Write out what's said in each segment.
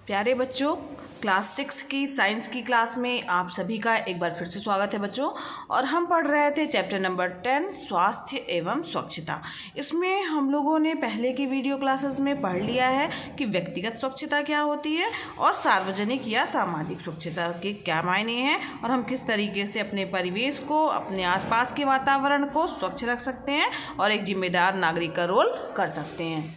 प्यारे बच्चों, क्लास 6 की साइंस की क्लास में आप सभी का एक बार फिर से स्वागत है बच्चों। और हम पढ़ रहे थे चैप्टर नंबर 10 स्वास्थ्य एवं स्वच्छता। इसमें हम लोगों ने पहले की वीडियो क्लासेस में पढ़ लिया है कि व्यक्तिगत स्वच्छता क्या होती है और सार्वजनिक या सामाजिक स्वच्छता के क्या मायने हैं और हम किस तरीके से अपने परिवेश को, अपने आसपास के वातावरण को स्वच्छ रख सकते हैं और एक जिम्मेदार नागरिक का रोल कर सकते हैं।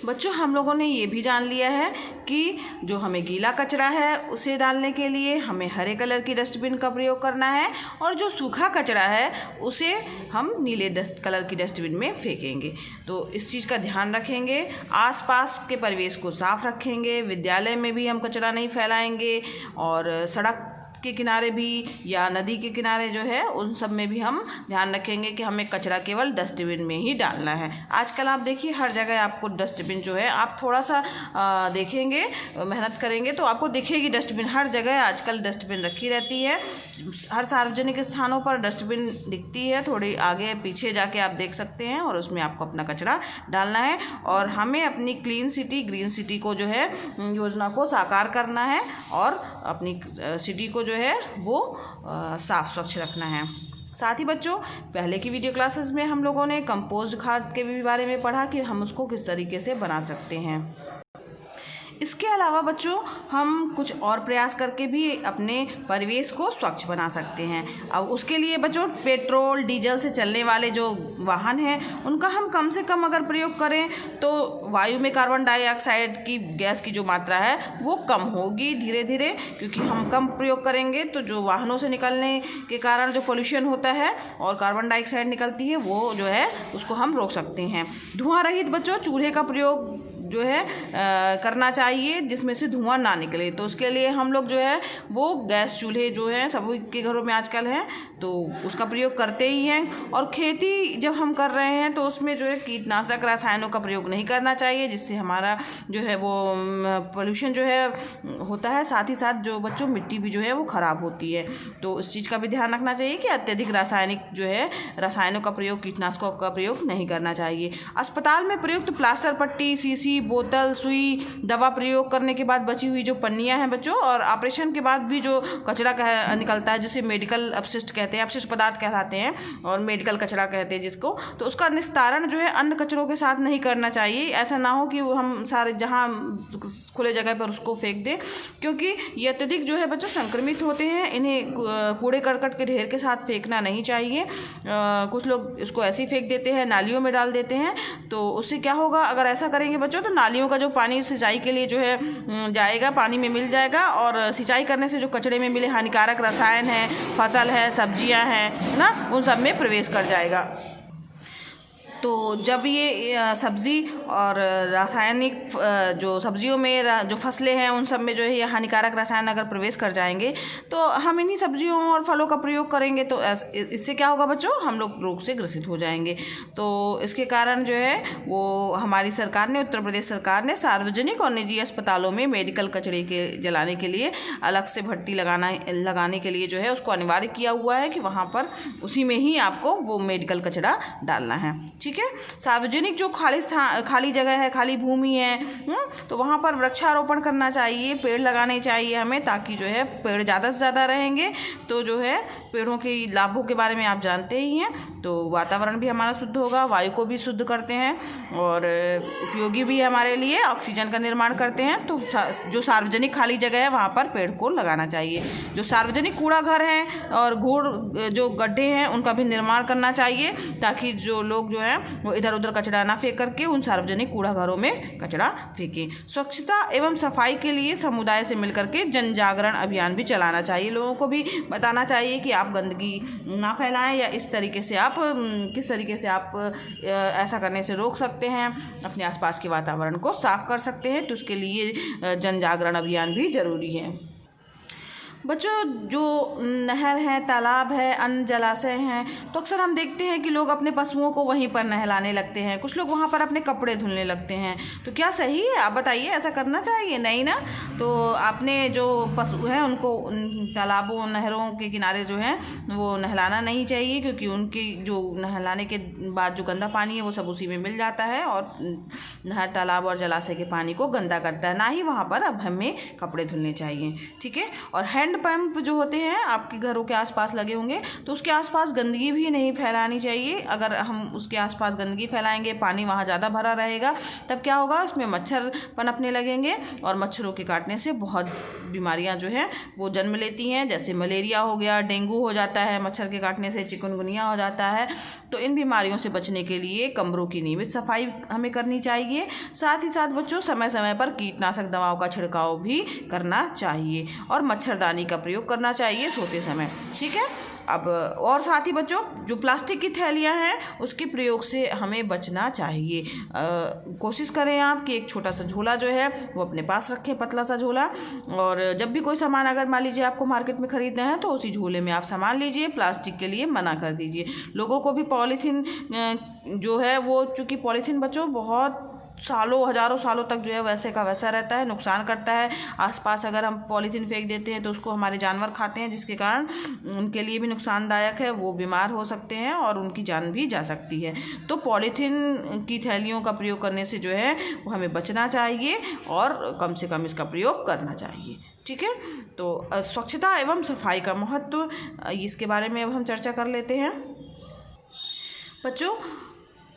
बच्चों, हम लोगों ने ये भी जान लिया है कि जो हमें गीला कचरा है उसे डालने के लिए हमें हरे कलर की डस्टबिन का प्रयोग करना है और जो सूखा कचरा है उसे हम नीले कलर की डस्टबिन में फेंकेंगे। तो इस चीज़ का ध्यान रखेंगे, आसपास के परिवेश को साफ रखेंगे, विद्यालय में भी हम कचरा नहीं फैलाएंगे और सड़क के किनारे भी या नदी के किनारे जो है उन सब में भी हम ध्यान रखेंगे कि हमें कचरा केवल डस्टबिन में ही डालना है। आजकल आप देखिए हर जगह आपको डस्टबिन जो है, आप थोड़ा सा देखेंगे, मेहनत करेंगे तो आपको दिखेगी डस्टबिन। हर जगह आजकल डस्टबिन रखी रहती है, हर सार्वजनिक स्थानों पर डस्टबिन दिखती है। थोड़ी आगे पीछे जाके आप देख सकते हैं और उसमें आपको अपना कचरा डालना है और हमें अपनी क्लीन सिटी, ग्रीन सिटी को जो है योजना को साकार करना है और अपनी सिटी को जो है वो साफ स्वच्छ रखना है। साथ ही बच्चों, पहले की वीडियो क्लासेस में हम लोगों ने कंपोस्ट खाद के भी बारे में पढ़ा कि हम उसको किस तरीके से बना सकते हैं। इसके अलावा बच्चों, हम कुछ और प्रयास करके भी अपने परिवेश को स्वच्छ बना सकते हैं। अब उसके लिए बच्चों, पेट्रोल डीजल से चलने वाले जो वाहन हैं उनका हम कम से कम अगर प्रयोग करें तो वायु में कार्बन डाइऑक्साइड की गैस की जो मात्रा है वो कम होगी धीरे धीरे, क्योंकि हम कम प्रयोग करेंगे तो जो वाहनों से निकलने के कारण जो पोल्यूशन होता है और कार्बन डाइऑक्साइड निकलती है वो जो है उसको हम रोक सकते हैं। धुआं रहित बच्चों चूल्हे का प्रयोग जो है करना चाहिए जिसमें से धुआं ना निकले। तो उसके लिए हम लोग जो है वो गैस चूल्हे जो हैं सभी के घरों में आजकल हैं तो उसका प्रयोग करते ही हैं। और खेती जब हम कर रहे हैं तो उसमें जो है कीटनाशक रसायनों का प्रयोग नहीं करना चाहिए, जिससे हमारा जो है वो पोल्यूशन जो है होता है। साथ ही साथ जो बच्चों मिट्टी भी जो है वो ख़राब होती है, तो उस चीज़ का भी ध्यान रखना चाहिए कि अत्यधिक रासायनिक जो है रसायनों का प्रयोग, कीटनाशकों का प्रयोग नहीं करना चाहिए। अस्पताल में प्रयुक्त प्लास्टर पट्टी, शीशी, बोतल, सुई, दवा प्रयोग करने के बाद बची हुई जो पन्नियां हैं बच्चों, और ऑपरेशन के बाद भी जो कचरा निकलता है जिसे मेडिकल अपशिष्ट कहते हैं, अपशिष्ट पदार्थ कहलाते हैं और मेडिकल कचरा कहते हैं जिसको, तो उसका निस्तारण जो है अन्य कचरों के साथ नहीं करना चाहिए। ऐसा ना हो कि हम सारे जहाँ खुले जगह पर उसको फेंक दें, क्योंकि ये अत्यधिक जो है बच्चों संक्रमित होते हैं। इन्हें कूड़े करकट के ढेर के साथ फेंकना नहीं चाहिए। कुछ लोग इसको ऐसे ही फेंक देते हैं, नालियों में डाल देते हैं। तो उससे क्या होगा, अगर ऐसा करेंगे बच्चों तो नालियों का जो पानी सिंचाई के लिए जो है जाएगा, पानी में मिल जाएगा और सिंचाई करने से जो कचरे में मिले हानिकारक रसायन है, फसल है, सब्जियां हैं ना, उन सब में प्रवेश कर जाएगा। तो जब ये सब्ज़ी और रासायनिक जो सब्जियों में जो फसलें हैं उन सब में जो है ये हानिकारक रसायन अगर प्रवेश कर जाएंगे तो हम इन्हीं सब्जियों और फलों का प्रयोग करेंगे तो इससे क्या होगा बच्चों, हम लोग रोग से ग्रसित हो जाएंगे। तो इसके कारण जो है वो हमारी सरकार ने, उत्तर प्रदेश सरकार ने सार्वजनिक और निजी अस्पतालों में मेडिकल कचरे के जलाने के लिए अलग से भट्टी लगाने के लिए जो है उसको अनिवार्य किया हुआ है कि वहाँ पर उसी में ही आपको वो मेडिकल कचरा डालना है। ठीक है। सार्वजनिक जो खाली जगह है, खाली भूमि है, तो वहाँ पर वृक्षारोपण करना चाहिए, पेड़ लगाने चाहिए हमें, ताकि जो है पेड़ ज़्यादा से ज़्यादा रहेंगे तो जो है पेड़ों के लाभों के बारे में आप जानते ही हैं। तो वातावरण भी हमारा शुद्ध होगा, वायु को भी शुद्ध करते हैं और उपयोगी भी हमारे लिए, ऑक्सीजन का निर्माण करते हैं। तो जो सार्वजनिक खाली जगह है वहाँ पर पेड़ को लगाना चाहिए। जो सार्वजनिक कूड़ा घर हैं और जो गड्ढे हैं उनका भी निर्माण करना चाहिए, ताकि जो लोग जो है वो इधर उधर कचरा ना फेंक करके उन सार्वजनिक कूड़ा घरों में कचरा फेंकें। स्वच्छता एवं सफाई के लिए समुदाय से मिलकर के जन जागरण अभियान भी चलाना चाहिए। लोगों को भी बताना चाहिए कि आप गंदगी ना फैलाएं या इस तरीके से आप किस तरीके से आप ऐसा करने से रोक सकते हैं, अपने आसपास के वातावरण को साफ कर सकते हैं। तो उसके लिए जन जागरण अभियान भी ज़रूरी है। बच्चों, जो नहर है, तालाब है, अन्य जलाशय हैं, तो अक्सर हम देखते हैं कि लोग अपने पशुओं को वहीं पर नहलाने लगते हैं। कुछ लोग वहाँ पर अपने कपड़े धुलने लगते हैं। तो क्या सही है? आप बताइए, ऐसा करना चाहिए? नहीं ना। तो आपने जो पशु हैं उनको तालाबों, नहरों के किनारे जो है वो नहलाना नहीं चाहिए, क्योंकि उनकी जो नहलाने के बाद जो गंदा पानी है वो सब उसी में मिल जाता है और नहर, तालाब और जलाशय के पानी को गंदा करता है। ना ही वहाँ पर अब हमें कपड़े धुलने चाहिए, ठीक है। और हैंड पंप जो होते हैं आपके घरों के आसपास लगे होंगे, तो उसके आसपास गंदगी भी नहीं फैलानी चाहिए। अगर हम उसके आसपास गंदगी फैलाएंगे, पानी वहाँ ज़्यादा भरा रहेगा, तब क्या होगा, उसमें मच्छर पनपने लगेंगे और मच्छरों के काटने से बहुत बीमारियाँ जो हैं वो जन्म लेती हैं। जैसे मलेरिया हो गया, डेंगू हो जाता है मच्छर के काटने से, चिकनगुनिया हो जाता है। तो इन बीमारियों से बचने के लिए कमरों की नियमित सफाई हमें करनी चाहिए। साथ ही साथ बच्चों, समय समय पर कीटनाशक दवाओं का छिड़काव भी करना चाहिए और मच्छरदानी का प्रयोग करना चाहिए सोते समय, ठीक है। अब और साथ ही बच्चों, जो प्लास्टिक की थैलियां हैं उसके प्रयोग से हमें बचना चाहिए। कोशिश करें आप कि एक छोटा सा झोला जो है वो अपने पास रखें, पतला सा झोला। और जब भी कोई सामान अगर मान लीजिए आपको मार्केट में ख़रीदना है तो उसी झोले में आप सामान लीजिए। प्लास्टिक के लिए मना कर दीजिए। लोगों को भी पॉलीथीन जो है वो, चूँकि पॉलीथीन बच्चों बहुत सालों, हज़ारों सालों तक जो है वैसे का वैसा रहता है, नुकसान करता है। आसपास अगर हम पॉलीथीन फेंक देते हैं तो उसको हमारे जानवर खाते हैं, जिसके कारण उनके लिए भी नुकसानदायक है। वो बीमार हो सकते हैं और उनकी जान भी जा सकती है। तो पॉलीथीन की थैलियों का प्रयोग करने से जो है वो हमें बचना चाहिए और कम से कम इसका प्रयोग करना चाहिए, ठीक है। तो स्वच्छता एवं सफाई का महत्व, इसके बारे में अब हम चर्चा कर लेते हैं। बच्चों,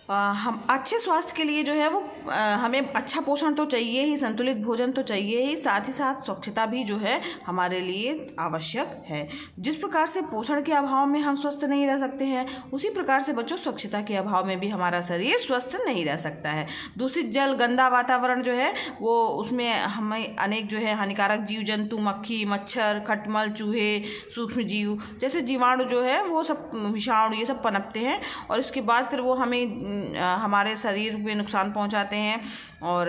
हम अच्छे स्वास्थ्य के लिए जो है वो हमें अच्छा पोषण तो चाहिए ही, संतुलित भोजन तो चाहिए ही, साथ ही साथ स्वच्छता भी जो है हमारे लिए आवश्यक है। जिस प्रकार से पोषण के अभाव में हम स्वस्थ नहीं रह सकते हैं, उसी प्रकार से बच्चों स्वच्छता के अभाव में भी हमारा शरीर स्वस्थ नहीं रह सकता है। दूषित जल, गंदा वातावरण जो है वो, उसमें हमें अनेक जो है हानिकारक जीव जंतु, मक्खी, मच्छर, खटमल, चूहे, सूक्ष्म जीव जैसे जीवाणु जो है वो सब, विषाणु, ये सब पनपते हैं और इसके बाद फिर वो हमें हमारे शरीर में नुकसान पहुंचाते हैं और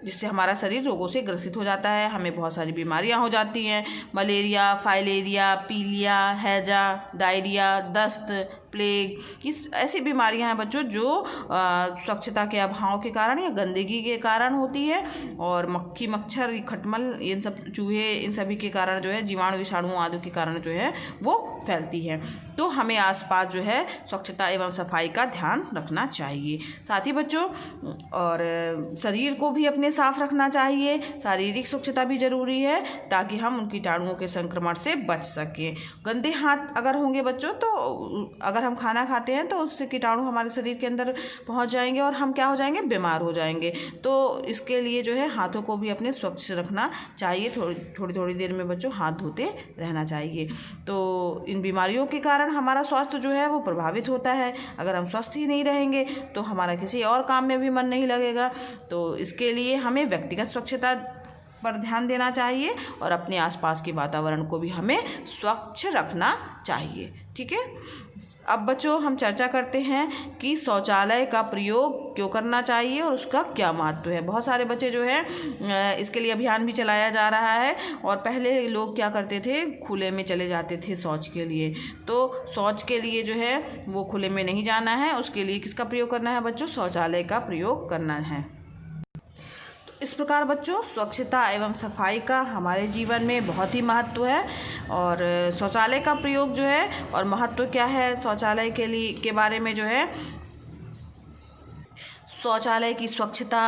जिससे हमारा शरीर रोगों से ग्रसित हो जाता है। हमें बहुत सारी बीमारियां हो जाती हैं, मलेरिया, फाइलेरिया, पीलिया, हैजा, डायरिया, दस्त, प्लेग, इस ऐसी बीमारियां हैं बच्चों जो स्वच्छता के अभाव के कारण या गंदगी के कारण होती है। और मक्खी, मच्छर, खटमल, इन सब, चूहे, इन सभी के कारण जो है, जीवाणु, विषाणु आदि के कारण जो है वो फैलती है। तो हमें आसपास जो है स्वच्छता एवं सफाई का ध्यान रखना चाहिए। साथ ही बच्चों, और शरीर को भी अपने साफ रखना चाहिए। शारीरिक स्वच्छता भी जरूरी है ताकि हम उन कीटाणुओं के संक्रमण से बच सकें। गंदे हाथ अगर होंगे बच्चों, तो अगर हम खाना खाते हैं तो उससे कीटाणु हमारे शरीर के अंदर पहुंच जाएंगे और हम क्या हो जाएंगे, बीमार हो जाएंगे। तो इसके लिए जो है हाथों को भी अपने स्वच्छ रखना चाहिए। थोड़ी थोड़ी देर में बच्चों हाथ धोते रहना चाहिए। तो इन बीमारियों के कारण हमारा स्वास्थ्य जो है वो प्रभावित होता है। अगर हम स्वस्थ ही नहीं रहेंगे तो हमारा किसी और काम में भी मन नहीं लगेगा। तो इसके लिए हमें व्यक्तिगत स्वच्छता पर ध्यान देना चाहिए और अपने आसपास के वातावरण को भी हमें स्वच्छ रखना चाहिए, ठीक है। अब बच्चों, हम चर्चा करते हैं कि शौचालय का प्रयोग क्यों करना चाहिए और उसका क्या महत्व है। बहुत सारे बच्चे जो है इसके लिए अभियान भी चलाया जा रहा है और पहले लोग क्या करते थे, खुले में चले जाते थे शौच के लिए। तो शौच के लिए जो है वो खुले में नहीं जाना है, उसके लिए किसका प्रयोग करना है बच्चों, शौचालय का प्रयोग करना है। इस प्रकार बच्चों, स्वच्छता एवं सफाई का हमारे जीवन में बहुत ही महत्व है। और शौचालय का प्रयोग जो है और महत्व क्या है शौचालय के लिए के बारे में जो है, शौचालय की स्वच्छता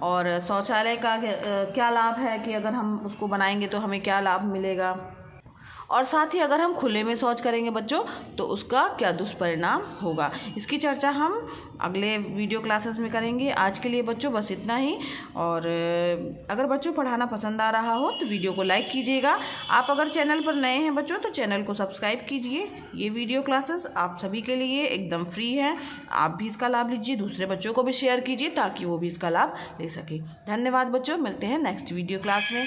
और शौचालय का क्या लाभ है कि अगर हम उसको बनाएंगे तो हमें क्या लाभ मिलेगा, और साथ ही अगर हम खुले में शौच करेंगे बच्चों तो उसका क्या दुष्परिणाम होगा। इसकी चर्चा हम अगले वीडियो क्लासेस में करेंगे। आज के लिए बच्चों बस इतना ही। और अगर बच्चों पढ़ाना पसंद आ रहा हो तो वीडियो को लाइक कीजिएगा। आप अगर चैनल पर नए हैं बच्चों तो चैनल को सब्सक्राइब कीजिए। ये वीडियो क्लासेस आप सभी के लिए एकदम फ्री है, आप भी इसका लाभ लीजिए, दूसरे बच्चों को भी शेयर कीजिए ताकि वो भी इसका लाभ ले सके। धन्यवाद बच्चों, मिलते हैं नेक्स्ट वीडियो क्लास में।